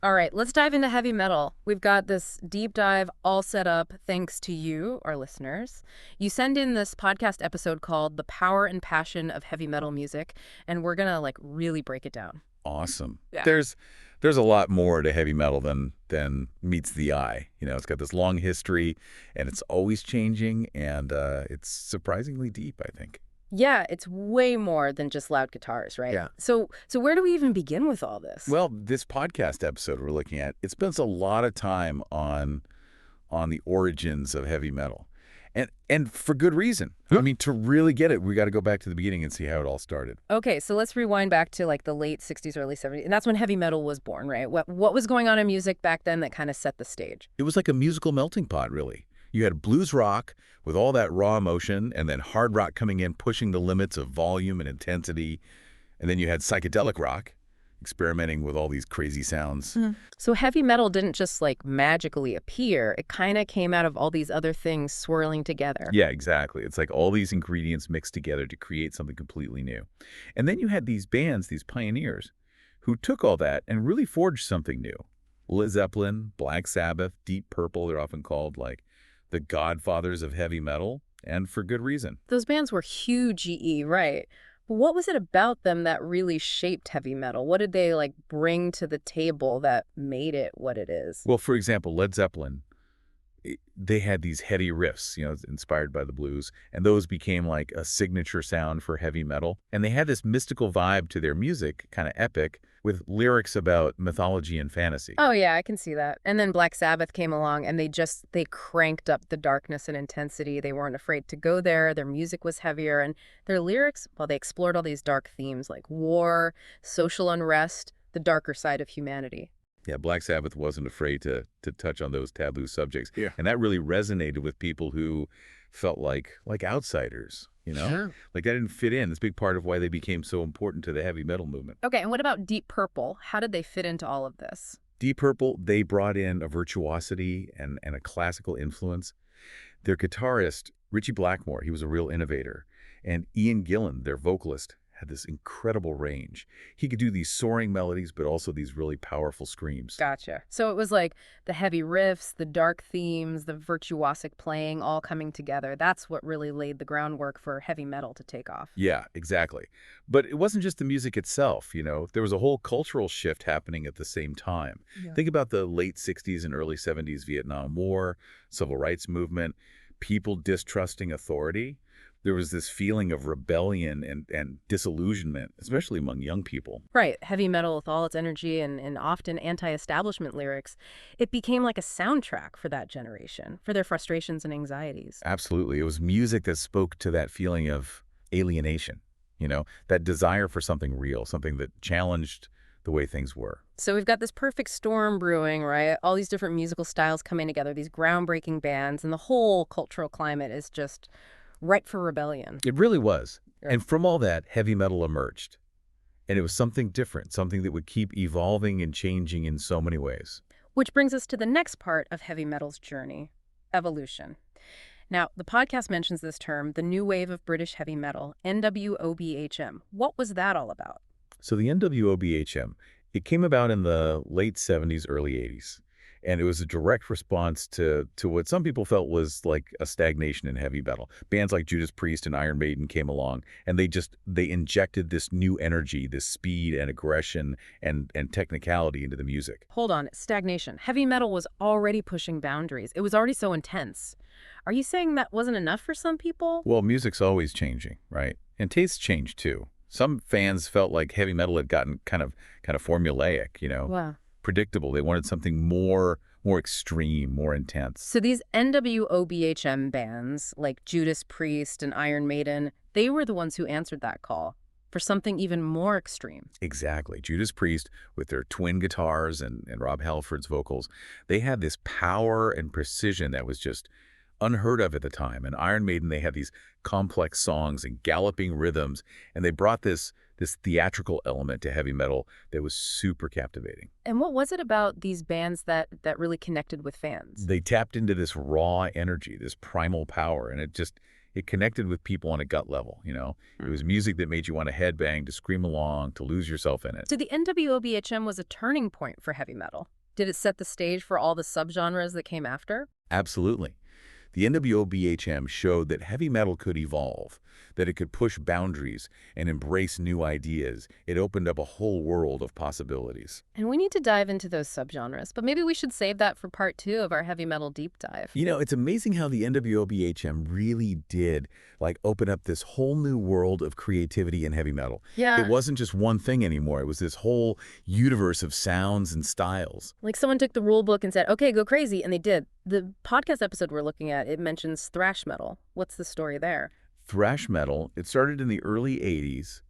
All right, let's dive into heavy metal. We've got this deep dive all set up thanks to you, our listeners. You send in this podcast episode called The Power and Passion of Heavy Metal Music, and we're gonna really break it down. Awesome. Yeah. There's a lot more to heavy metal than meets the eye. It's got this long history, and it's always changing, and it's surprisingly deep, I think. Yeah, it's way more than just loud guitars, right? Yeah. So where do we even begin with all this? Well, this podcast episode we're looking at, it spends a lot of time on the origins of heavy metal. And for good reason. I mean, to really get it, we got to go back to the beginning and see how it all started. Okay, so let's rewind back to the late 60s, early 70s. And that's when heavy metal was born, right? What was going on in music back then that kind of set the stage? It was like a musical melting pot, really. You had blues rock with all that raw emotion, and then hard rock coming in, pushing the limits of volume and intensity. And then you had psychedelic rock, experimenting with all these crazy sounds. So heavy metal didn't just magically appear. It kind of came out of all these other things swirling together. Yeah, exactly. It's like all these ingredients mixed together to create something completely new. And then you had these bands, these pioneers, who took all that and really forged something new. Led Zeppelin, Black Sabbath, Deep Purple, they're often called the godfathers of heavy metal, and for good reason. Those bands were huge, right? But what was it about them that really shaped heavy metal? What did they bring to the table that made it what it is? Well, for example, Led Zeppelin, they had these heady riffs, inspired by the blues, and those became like a signature sound for heavy metal. And they had this mystical vibe to their music, kind of epic, with lyrics about mythology and fantasy. Oh yeah, I can see that. And then Black Sabbath came along and they cranked up the darkness and intensity. They weren't afraid to go there. Their music was heavier and their lyrics, well, they explored all these dark themes like war, social unrest, the darker side of humanity. Yeah, Black Sabbath wasn't afraid to touch on those taboo subjects. Yeah. And that really resonated with people who felt like outsiders, Sure. Like that didn't fit in. It's a big part of why they became so important to the heavy metal movement. Okay, and what about Deep Purple? How did they fit into all of this? Deep Purple, they brought in a virtuosity and a classical influence. Their guitarist, Ritchie Blackmore, he was a real innovator. And Ian Gillan, their vocalist, had this incredible range. He could do these soaring melodies, but also these really powerful screams. Gotcha. So it was like the heavy riffs, the dark themes, the virtuosic playing all coming together. That's what really laid the groundwork for heavy metal to take off. Yeah, exactly. But it wasn't just the music itself, There was a whole cultural shift happening at the same time. Yeah. Think about the late 60s and early 70s Vietnam War, civil rights movement, people distrusting authority. There was this feeling of rebellion and disillusionment, especially among young people. Right. Heavy metal with all its energy and often anti-establishment lyrics, it became like a soundtrack for that generation, for their frustrations and anxieties. Absolutely. It was music that spoke to that feeling of alienation, that desire for something real, something that challenged the way things were. So we've got this perfect storm brewing, right? All these different musical styles coming together, these groundbreaking bands, and the whole cultural climate is just ripe for rebellion. It really was. Yeah. And from all that, heavy metal emerged. And it was something different, something that would keep evolving and changing in so many ways. Which brings us to the next part of heavy metal's journey, evolution. Now, the podcast mentions this term, the new wave of British heavy metal, NWOBHM. What was that all about? So the NWOBHM, it came about in the late 70s, early 80s. And it was a direct response to what some people felt was like a stagnation in heavy metal. Bands like Judas Priest and Iron Maiden came along, and they injected this new energy, this speed and aggression and technicality into the music. Hold on, stagnation. Heavy metal was already pushing boundaries. It was already so intense. Are you saying that wasn't enough for some people? Well, music's always changing, right? And tastes change too. Some fans felt like heavy metal had gotten kind of formulaic, Wow. predictable. They wanted something more extreme, more intense. So these NWOBHM bands, like Judas Priest and Iron Maiden, they were the ones who answered that call for something even more extreme. Exactly. Judas Priest, with their twin guitars and Rob Halford's vocals, they had this power and precision that was just unheard of at the time. And Iron Maiden, they had these complex songs and galloping rhythms, and they brought this theatrical element to heavy metal that was super captivating. And what was it about these bands that really connected with fans? They tapped into this raw energy, this primal power, and It connected with people on a gut level, you know? It was music that made you want to headbang, to scream along, to lose yourself in it. So the NWOBHM was a turning point for heavy metal. Did it set the stage for all the subgenres that came after? Absolutely. The NWOBHM showed that heavy metal could evolve, that it could push boundaries and embrace new ideas. It opened up a whole world of possibilities. And we need to dive into those subgenres, but maybe we should save that for part 2 of our heavy metal deep dive. You know, it's amazing how the NWOBHM really did, like, open up this whole new world of creativity in heavy metal. It Yeah. wasn't just one thing anymore. It was this whole universe of sounds and styles. Like someone took the rule book and said, okay, go crazy, and they did. The podcast episode we're looking at, it mentions thrash metal. What's the story there? Thrash metal, it started in the early 80s,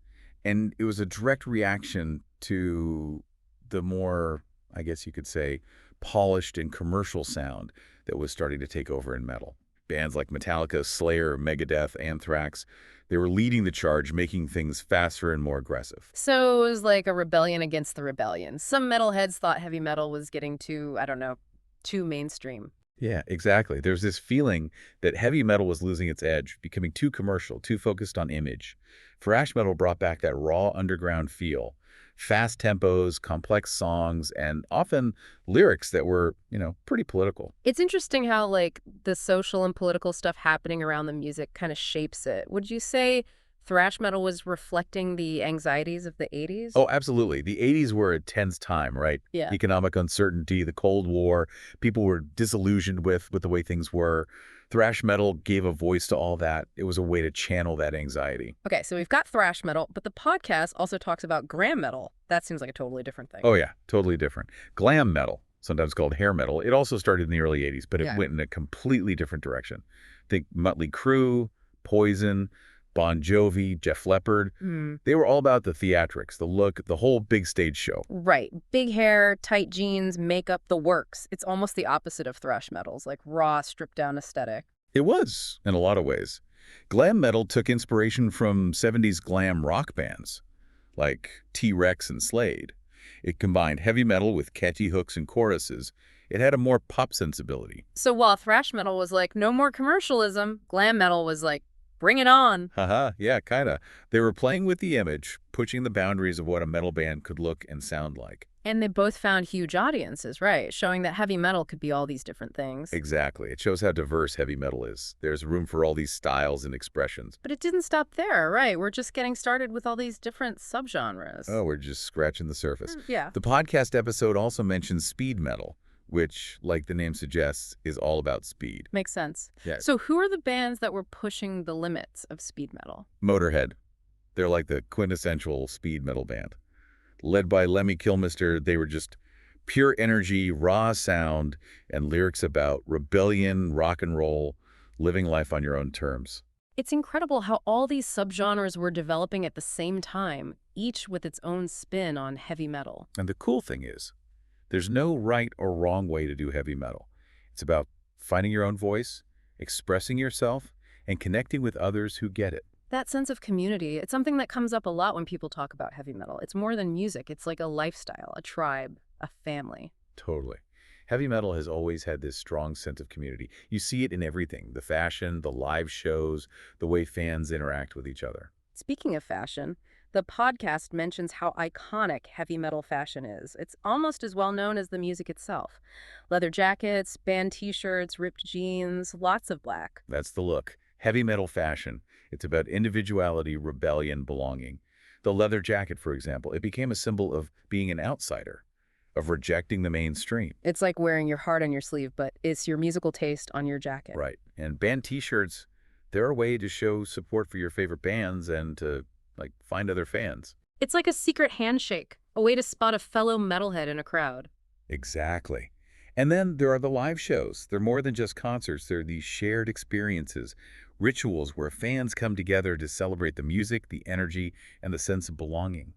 and it was a direct reaction to the more, I guess you could say, polished and commercial sound that was starting to take over in metal. Bands like Metallica, Slayer, Megadeth, Anthrax, they were leading the charge, making things faster and more aggressive. So it was like a rebellion against the rebellion. Some metalheads thought heavy metal was getting too, I don't know, too mainstream. Yeah, exactly. There's this feeling that heavy metal was losing its edge, becoming too commercial, too focused on image. Thrash metal brought back that raw underground feel, fast tempos, complex songs, and often lyrics that were, pretty political. It's interesting how, like, the social and political stuff happening around the music kind of shapes it. Would you say thrash metal was reflecting the anxieties of the 80s? Oh, absolutely. The 80s were a tense time, right? Yeah. Economic uncertainty, the Cold War, people were disillusioned with the way things were. Thrash metal gave a voice to all that. It was a way to channel that anxiety. Okay, so we've got thrash metal, but the podcast also talks about glam metal. That seems like a totally different thing. Oh, yeah, totally different. Glam metal, sometimes called hair metal, it also started in the early 80s, but it Yeah. went in a completely different direction. Think Mötley Crüe, Poison, Bon Jovi, Def Leppard. They were all about the theatrics, the look, the whole big stage show. Right. Big hair, tight jeans, makeup, the works. It's almost the opposite of thrash metals, like raw, stripped-down aesthetic. It was, in a lot of ways. Glam metal took inspiration from 70s glam rock bands, like T-Rex and Slade. It combined heavy metal with catchy hooks and choruses. It had a more pop sensibility. So while thrash metal was like, no more commercialism, glam metal was like, bring it on. Haha, yeah, kinda. They were playing with the image, pushing the boundaries of what a metal band could look and sound like. And they both found huge audiences, right? Showing that heavy metal could be all these different things. Exactly. It shows how diverse heavy metal is. There's room for all these styles and expressions. But it didn't stop there, right? We're just getting started with all these different subgenres. Oh, we're just scratching the surface. Yeah. The podcast episode also mentions speed metal, which, like the name suggests, is all about speed. Makes sense. Yeah. So who are the bands that were pushing the limits of speed metal? Motorhead. They're like the quintessential speed metal band. Led by Lemmy Kilmister, they were just pure energy, raw sound, and lyrics about rebellion, rock and roll, living life on your own terms. It's incredible how all these subgenres were developing at the same time, each with its own spin on heavy metal. And the cool thing is, there's no right or wrong way to do heavy metal. It's about finding your own voice, expressing yourself, and connecting with others who get it. That sense of community, it's something that comes up a lot when people talk about heavy metal. It's more than music. It's like a lifestyle, a tribe, a family. Totally. Heavy metal has always had this strong sense of community. You see it in everything, the fashion, the live shows, the way fans interact with each other. Speaking of fashion, the podcast mentions how iconic heavy metal fashion is. It's almost as well known as the music itself. Leather jackets, band t-shirts, ripped jeans, lots of black. That's the look. Heavy metal fashion. It's about individuality, rebellion, belonging. The leather jacket, for example, it became a symbol of being an outsider, of rejecting the mainstream. It's like wearing your heart on your sleeve, but it's your musical taste on your jacket. Right. And band t-shirts, they're a way to show support for your favorite bands and to, find other fans. It's like a secret handshake, a way to spot a fellow metalhead in a crowd. Exactly. And then there are the live shows. They're more than just concerts. They're these shared experiences, rituals where fans come together to celebrate the music, the energy, and the sense of belonging.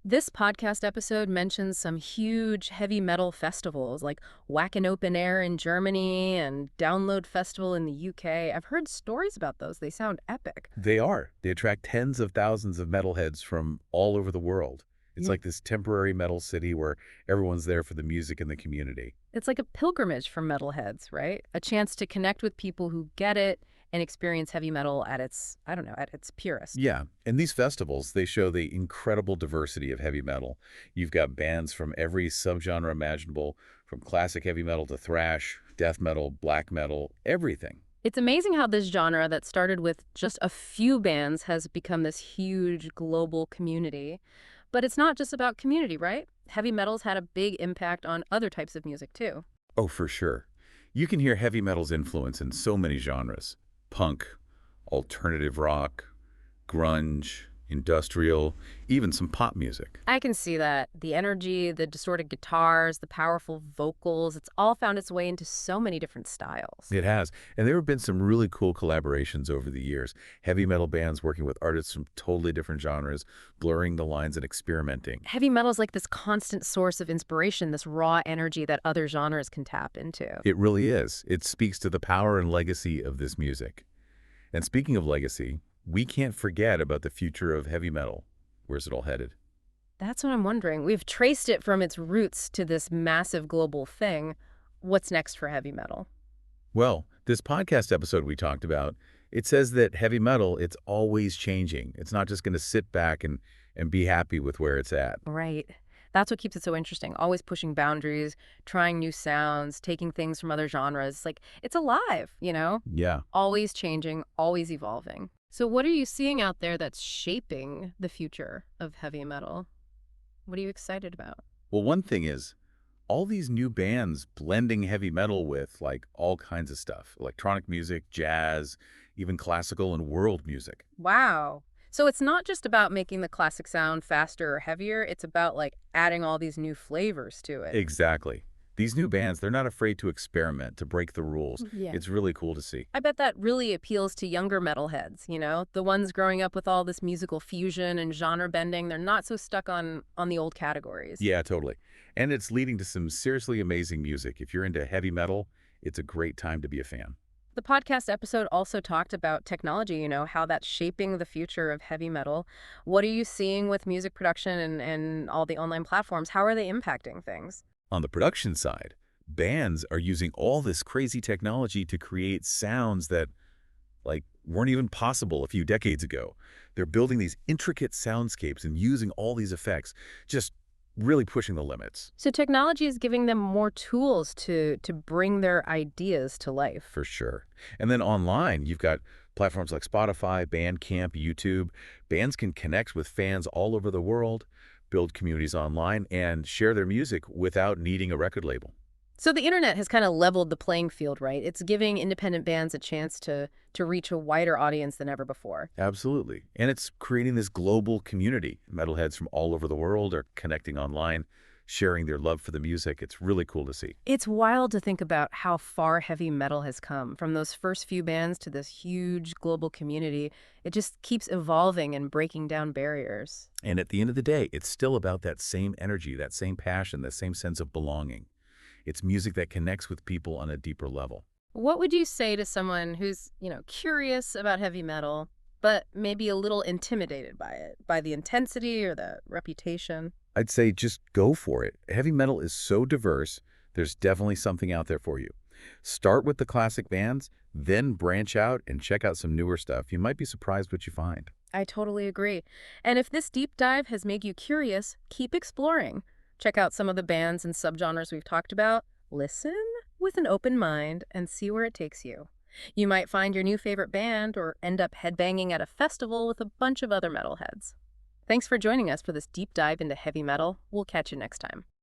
This podcast episode mentions some huge heavy metal festivals like Wacken Open Air in Germany and Download Festival in the UK. I've heard stories about those. They sound epic. They are. They attract tens of thousands of metalheads from all over the world. It's Yeah. like this temporary metal city where everyone's there for the music and the community. It's like a pilgrimage for metalheads, right? A chance to connect with people who get it and experience heavy metal at its, I don't know, at its purest. Yeah, and these festivals, they show the incredible diversity of heavy metal. You've got bands from every subgenre imaginable, from classic heavy metal to thrash, death metal, black metal, everything. It's amazing how this genre that started with just a few bands has become this huge global community. But it's not just about community, right? Heavy metal's had a big impact on other types of music, too. Oh, for sure. You can hear heavy metal's influence in so many genres. Punk, alternative rock, grunge, industrial, even some pop music. I can see that. The energy, the distorted guitars, the powerful vocals, it's all found its way into so many different styles. It has. And there have been some really cool collaborations over the years. Heavy metal bands working with artists from totally different genres, blurring the lines and experimenting. Heavy metal is like this constant source of inspiration, this raw energy that other genres can tap into. It really is. It speaks to the power and legacy of this music. And speaking of legacy, we can't forget about the future of heavy metal. Where's it all headed? That's what I'm wondering. We've traced it from its roots to this massive global thing. What's next for heavy metal? Well, this podcast episode we talked about, it says that heavy metal, it's always changing. It's not just going to sit back and be happy with where it's at. Right. That's what keeps it so interesting. Always pushing boundaries, trying new sounds, taking things from other genres. Like, it's alive, you know? Yeah. Always changing, always evolving. So what are you seeing out there that's shaping the future of heavy metal? What are you excited about? Well, one thing is, all these new bands blending heavy metal with, like, all kinds of stuff. Electronic music, jazz, even classical and world music. Wow. So it's not just about making the classic sound faster or heavier, it's about like adding all these new flavors to it. Exactly. These new bands, they're not afraid to experiment, to break the rules. Yeah. It's really cool to see. I bet that really appeals to younger metalheads, you know? The ones growing up with all this musical fusion and genre bending, they're not so stuck on the old categories. Yeah, totally. And it's leading to some seriously amazing music. If you're into heavy metal, it's a great time to be a fan. The podcast episode also talked about technology, you know, how that's shaping the future of heavy metal. What are you seeing with music production and all the online platforms? How are they impacting things? On the production side, bands are using all this crazy technology to create sounds that, like, weren't even possible a few decades ago. They're building these intricate soundscapes and using all these effects, just really pushing the limits. So technology is giving them more tools to bring their ideas to life. For sure. And then online, you've got platforms like Spotify, Bandcamp, YouTube. Bands can connect with fans all over the world, build communities online, and share their music without needing a record label. So the internet has kind of leveled the playing field, right? It's giving independent bands a chance to reach a wider audience than ever before. Absolutely. And it's creating this global community. Metalheads from all over the world are connecting online, sharing their love for the music. It's really cool to see. It's wild to think about how far heavy metal has come, from those first few bands to this huge global community. It just keeps evolving and breaking down barriers. And at the end of the day, it's still about that same energy, that same passion, that same sense of belonging. It's music that connects with people on a deeper level. What would you say to someone who's, you know, curious about heavy metal, but maybe a little intimidated by it, by the intensity or the reputation? I'd say just go for it. Heavy metal is so diverse, there's definitely something out there for you. Start with the classic bands, then branch out and check out some newer stuff. You might be surprised what you find. I totally agree. And if this deep dive has made you curious, keep exploring. Check out some of the bands and subgenres we've talked about. Listen with an open mind and see where it takes you. You might find your new favorite band or end up headbanging at a festival with a bunch of other metalheads. Thanks for joining us for this deep dive into heavy metal. We'll catch you next time.